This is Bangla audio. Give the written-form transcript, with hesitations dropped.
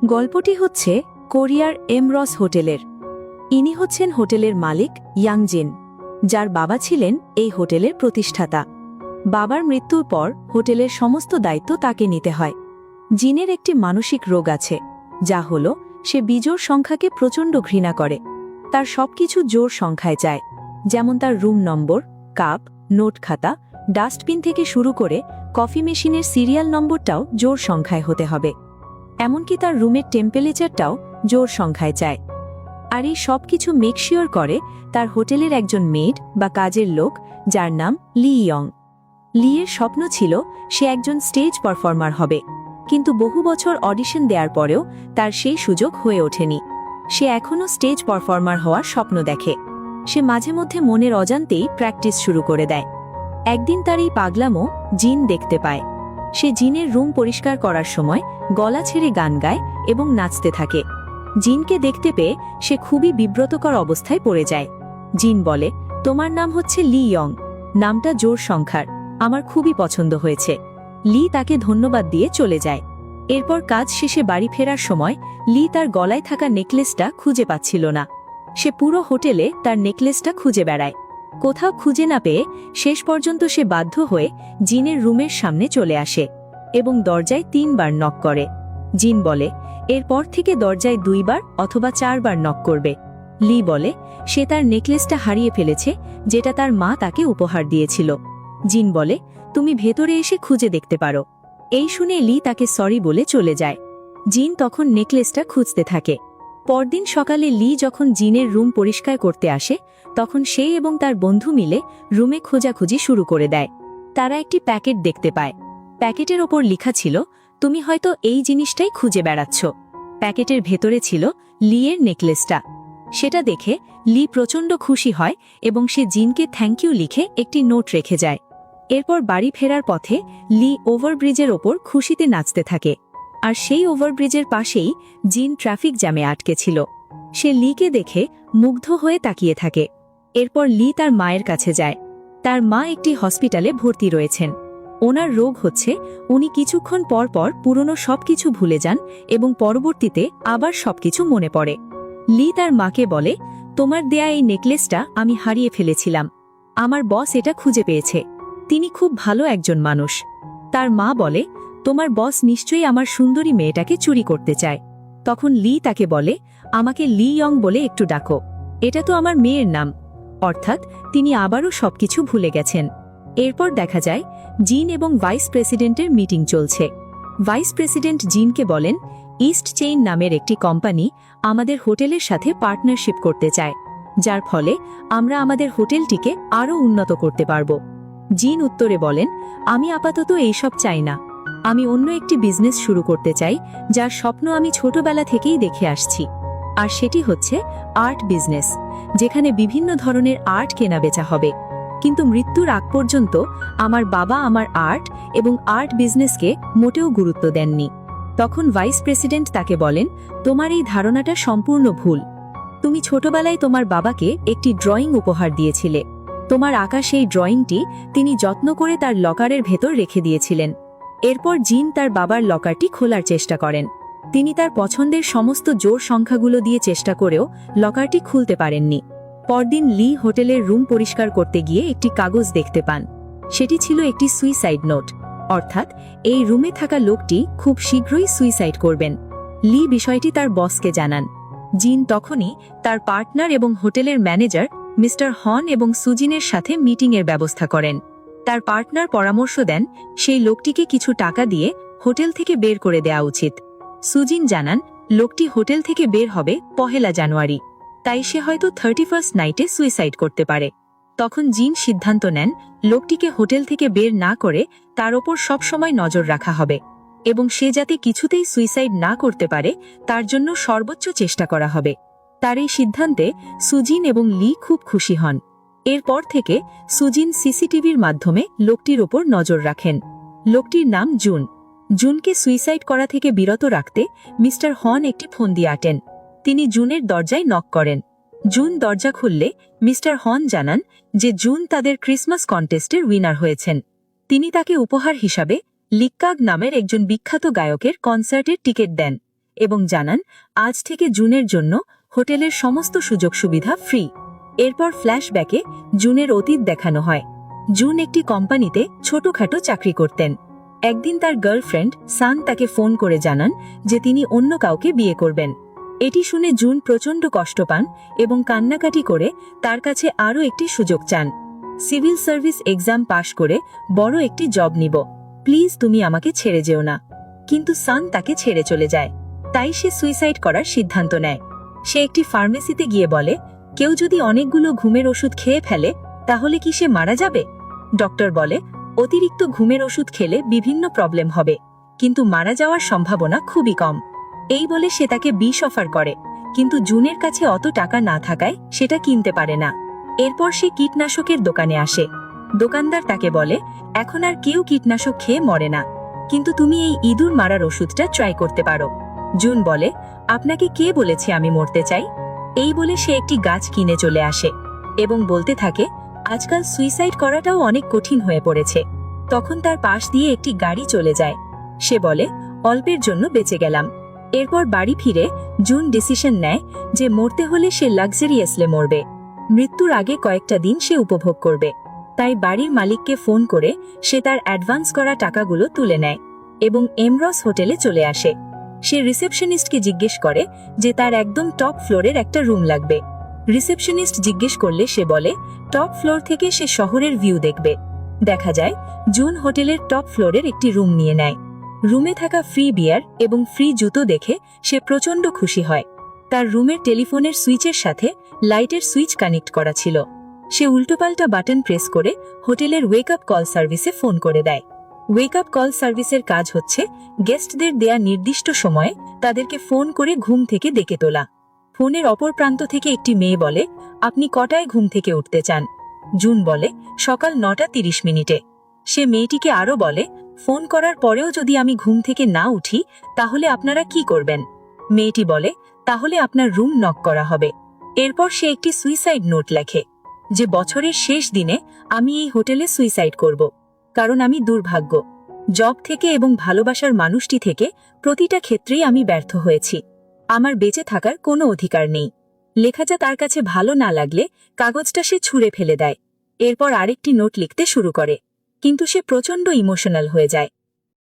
গল্পটি হচ্ছে কোরিয়ার এমরস হোটেলের। ইনি হচ্ছেন হোটেলের মালিক ইয়াংজিন, যার বাবা ছিলেন এই হোটেলের প্রতিষ্ঠাতা। বাবার মৃত্যুর পর হোটেলের সমস্ত দায়িত্ব তাকে নিতে হয়। জিনের একটি মানসিক রোগ আছে, যা হল সে বিজোড় সংখ্যাকে প্রচণ্ড ঘৃণা করে। তার সবকিছু জোড় সংখ্যায় চায়, যেমন তার রুম নম্বর, কাপ, নোট খাতা, ডাস্টবিন থেকে শুরু করে কফি মেশিনের সিরিয়াল নম্বরটাও জোড় সংখ্যায় হতে হবে। এমনকি তার রুমের টেম্পারেচারটাও জোড় সংখ্যায় চায়। আর এই সব কিছু মেকশিওর করে তার হোটেলের একজন মেড বা কাজের লোক, যার নাম লি ইয়ং। লিয়ের স্বপ্ন ছিল সে একজন স্টেজ পারফর্মার হবে, কিন্তু বহু বছর অডিশন দেওয়ার পরেও তার সেই সুযোগ হয়ে ওঠেনি। সে এখনও স্টেজ পারফর্মার হওয়ার স্বপ্ন দেখে। সে মাঝে মধ্যে মনের অজান্তেই প্র্যাকটিস শুরু করে দেয়। একদিন তার এই পাগলামো জিন দেখতে পায়। সে জিনের রুম পরিষ্কার করার সময় গলা ছেড়ে গান গায় এবং নাচতে থাকে। জিনকে দেখতে পেয়ে সে খুবই বিব্রতকর অবস্থায় পড়ে যায়। জিন বলে, তোমার নাম হচ্ছে লি ইয়ং, নামটা জোড় সংখ্যার, আমার খুবই পছন্দ হয়েছে। লি তাকে ধন্যবাদ দিয়ে চলে যায়। এরপর কাজ শেষে বাড়ি ফেরার সময় লি তার গলায় থাকা নেকলেসটা খুঁজে পাচ্ছিল না। সে পুরো হোটেলে তার নেকলেসটা খুঁজে বেড়ায়। কোথাও খুঁজে না পেয়ে শেষ পর্যন্ত সে বাধ্য হয়ে জিনের রুমের সামনে চলে আসে এবং দরজায় 3 বার নক করে। জিন বলে, এরপর থেকে দরজায় 2 বার অথবা 4 বার নক করবে। লি বলে সে তার নেকলেসটা হারিয়ে ফেলেছে, যেটা তার মা তাকে উপহার দিয়েছিল। জিন বলে, তুমি ভেতরে এসে খুঁজে দেখতে পারো। এই শুনে লি তাকে সরি বলে চলে যায়। জিন তখন নেকলেসটা খুঁজতে থাকে। পরদিন সকালে লি যখন জিনের রুম পরিষ্কার করতে আসে, তখন সে এবং তার বন্ধু মিলে রুমে খোঁজাখুঁজি শুরু করে দেয়। তারা একটি প্যাকেট দেখতে পায়। প্যাকেটের ওপর লেখা ছিল, তুমি হয়তো এই জিনিসটাই খুঁজে বেড়াচ্ছ। প্যাকেটের ভেতরে ছিল লিয়ের নেকলেসটা। সেটা দেখে লি প্রচণ্ড খুশি হয় এবং সে জিনকে থ্যাংক ইউ লিখে একটি নোট রেখে যায়। এরপর বাড়ি ফেরার পথে লি ওভারব্রিজের ওপর খুশিতে নাচতে থাকে। আর সেই ওভারব্রিজের পাশেই জিন ট্রাফিক জ্যামে আটকে ছিল। সে লিকে দেখে মুগ্ধ হয়ে তাকিয়ে থাকে। এরপর লি তার মায়ের কাছে যায়। তার মা একটি হসপিটালে ভর্তি রয়েছেন। ওনার রোগ হচ্ছে উনি কিছুক্ষণ পর পর পুরনো সবকিছু ভুলে যান এবং পরবর্তীতে আবার সবকিছু মনে পড়ে। লি তার মাকে বলে, তোমার দেয়া এই নেকলেসটা আমি হারিয়ে ফেলেছিলাম। আমার বস এটা খুঁজে পেয়েছে। তিনি খুব ভালো একজন মানুষ। তার মা বলে, তোমার বস নিশ্চয়ই আমার সুন্দরী মেয়েটাকে চুরি করতে চায়। তখন লি তাকে বলে, আমাকে লি ইয়ং বলে একটু ডাকো, এটা তো আমার মেয়ের নাম। অর্থাৎ তিনি আবারও সবকিছু ভুলে গেছেন। এরপর দেখা যায় জিন এবং ভাইস প্রেসিডেন্টের মিটিং চলছে। ভাইস প্রেসিডেন্ট জিনকে বলেন, ইস্ট চেইন নামের একটি কোম্পানি আমাদের হোটেলের সাথে পার্টনারশিপ করতে চায়, যার ফলে আমরা আমাদের হোটেলটিকে আরও উন্নত করতে পারব। জিন উত্তরে বলেন, আমি আপাতত এইসব চাই না। আমি অন্য একটি বিজনেস শুরু করতে চাই, যার স্বপ্ন আমি ছোটবেলা থেকেই দেখে আসছি। আর সেটি হচ্ছে আর্ট বিজনেস, যেখানে বিভিন্ন ধরনের আর্ট কেনাবেচা হবে। কিন্তু মৃত্যুর আগ পর্যন্ত আমার বাবা আমার আর্ট এবং আর্ট বিজনেসকে মোটেও গুরুত্ব দেননি। তখন ভাইস প্রেসিডেন্ট তাকে বলেন, তোমার এই ধারণাটা সম্পূর্ণ ভুল। তুমি ছোটবেলায় তোমার বাবাকে একটি ড্রয়িং উপহার দিয়েছিলে। তোমার আঁকা সেই ড্রয়িংটি তিনি যত্ন করে তার লকারের ভেতর রেখে দিয়েছিলেন। এরপর জিন তার বাবার লকারটি খোলার চেষ্টা করেন। তিনি তার পছন্দের সমস্ত জোড় সংখ্যাগুলো দিয়ে চেষ্টা করেও লকারটি খুলতে পারেননি। পরদিন লি হোটেলের রুম পরিষ্কার করতে গিয়ে একটি কাগজ দেখতে পান। সেটি ছিল একটি সুইসাইড নোট, অর্থাৎ এই রুমে থাকা লোকটি খুব শীঘ্রই সুইসাইড করবেন। লি বিষয়টি তার বসকে জানান। জিন তখনই তার পার্টনার এবং হোটেলের ম্যানেজার মিস্টার হন এবং সুজিনের সাথে মিটিংয়ের ব্যবস্থা করেন। তার পার্টনার পরামর্শ দেন সেই লোকটিকে কিছু টাকা দিয়ে হোটেল থেকে বের করে দেওয়া উচিত। সুজিন জানান লোকটি হোটেল থেকে বের হবে 1 জানুয়ারি, তাই সে হয়তো 31st নাইটে সুইসাইড করতে পারে। তখন জিন সিদ্ধান্ত নেন লোকটিকে হোটেল থেকে বের না করে তার ওপর সবসময় নজর রাখা হবে এবং সে যাতে কিছুতেই সুইসাইড না করতে পারে তার জন্য সর্বোচ্চ চেষ্টা করা হবে। তার এই সিদ্ধান্তে সুজিন এবং লি খুব খুশি হন। এরপর থেকে সুজিন সিসিটিভির মাধ্যমে লোকটির ওপর নজর রাখেন। লোকটির নাম জুন। জুনকে সুইসাইড করা থেকে বিরত রাখতে মিস্টার হন একটি ফোন দিয়ে আটেন। তিনি জুনের দরজায় নক করেন। জুন দরজা খুললে মিস্টার হন জানান যে জুন তাদের ক্রিসমাস কন্টেস্টের উইনার হয়েছেন। তিনি তাকে উপহার হিসাবে লিক্কাগ নামের একজন বিখ্যাত গায়কের কনসার্টের টিকিট দেন এবং জানান আজ থেকে জুনের জন্য হোটেলের সমস্ত সুযোগ সুবিধা ফ্রি। এরপর ফ্ল্যাশব্যাকে জুনের অতীত দেখানো হয়। জুন একটি কোম্পানিতে ছোটখাটো চাকরি করতেন। একদিন তার গার্লফ্রেন্ড সান তাকে ফোন করে জানান যে তিনি অন্য কাউকে বিয়ে করবেন। এটি শুনে জুন প্রচণ্ড কষ্ট পান এবং কান্নাকাটি করে তার কাছে আরও একটি সুযোগ চান। সিভিল সার্ভিস এক্সাম পাশ করে বড় একটি জব নিব, প্লিজ তুমি আমাকে ছেড়ে যেও না। কিন্তু সান তাকে ছেড়ে চলে যায়। তাই সে সুইসাইড করার সিদ্ধান্ত নেয়। সে একটি ফার্মেসিতে গিয়ে বলে, কেউ যদি অনেকগুলো ঘুমের ওষুধ খেয়ে ফেলে তাহলে কি সে মারা যাবে? ডক্টর বলে, অতিরিক্ত ঘুমের ওষুধ খেলে বিভিন্ন প্রবলেম হবে, কিন্তু মারা যাওয়ার সম্ভাবনা খুবই কম। এই বলে সে তাকে বিষ অফার করে, কিন্তু জুনের কাছে অত টাকা না থাকায় সেটা কিনতে পারে না। এরপর সে কীটনাশকের দোকানে আসে। দোকানদার তাকে বলে, এখন আর কেউ কীটনাশক খেয়ে মরে না, কিন্তু তুমি এই ইঁদুর মারার ওষুধটা ট্রাই করতে পারো। জুন বলে, আপনাকে কে বলেছে আমি মরতে চাই? এই বলে সে একটি গাছ কিনে চলে আসে এবং বলতে থাকে, আজকাল সুইসাইড করাটাও অনেক কঠিন হয়ে পড়েছে। তখন তার পাশ দিয়ে একটি গাড়ি চলে যায়। সে বলে, অল্পের জন্য বেঁচে গেলাম। এরপর বাড়ি ফিরে জুন ডিসিশন নেয় যে মরতে হলে সে লাক্সারিয়াসলি মরবে। মৃত্যুর আগে কয়েকটা দিন সে উপভোগ করবে। তাই বাড়ির মালিককে ফোন করে সে তার অ্যাডভান্স করা টাকাগুলো তুলে নেয় এবং এমরস হোটেলে চলে আসে। সে রিসেপশনিস্টকে জিজ্ঞেস করে যে তার একদম টপ ফ্লোরের একটা রুম লাগবে। রিসেপশনিস্ট জিজ্ঞেস করলে সে বলে, টপ ফ্লোর থেকে সে শহরের ভিউ দেখবে। দেখা যায় জুন হোটেলের টপ ফ্লোরের একটি রুম নিয়ে নেয়। রুমে থাকা ফ্রি বিয়ার এবং ফ্রি জুতো দেখে সে প্রচণ্ড খুশি হয়। তার রুমের টেলিফোনের সুইচের সাথে লাইটের সুইচ কানেক্ট করা ছিল। সে উল্টোপাল্টা বাটন প্রেস করে হোটেলের ওয়েক আপ কল সার্ভিসে ফোন করে দেয়। ওয়েক আপ কল সার্ভিসের কাজ হচ্ছে গেস্টদের দেয়া নির্দিষ্ট সময়ে তাদেরকে ফোন করে ঘুম থেকে ডেকে তোলা। ফোনের অপর প্রান্ত থেকে একটি মেয়ে বলে, আপনি কটায় ঘুম থেকে উঠতে চান? জুন বলে, সকাল 9:30। সে মেয়েটিকে আরও বলে, ফোন করার পরেও যদি আমি ঘুম থেকে না উঠি তাহলে আপনারা কি করবেন? মেয়েটি বলে, তাহলে আপনার রুম নক করা হবে। এরপর সে একটি সুইসাইড নোট লেখে যে বছরের শেষ দিনে আমি এই হোটেলে সুইসাইড করব, কারণ আমি দুর্ভাগ্য। জব থেকে এবং ভালোবাসার মানুষটি থেকে প্রতিটা ক্ষেত্রেই আমি ব্যর্থ হয়েছি। আমার বেঁচে থাকার কোনো অধিকার নেই। লেখাটা তার কাছে ভালো না লাগলে কাগজটা সে ছুঁড়ে ফেলে দেয়। এরপর আরেকটি নোট লিখতে শুরু করে, কিন্তু সে প্রচণ্ড ইমোশনাল হয়ে যায়।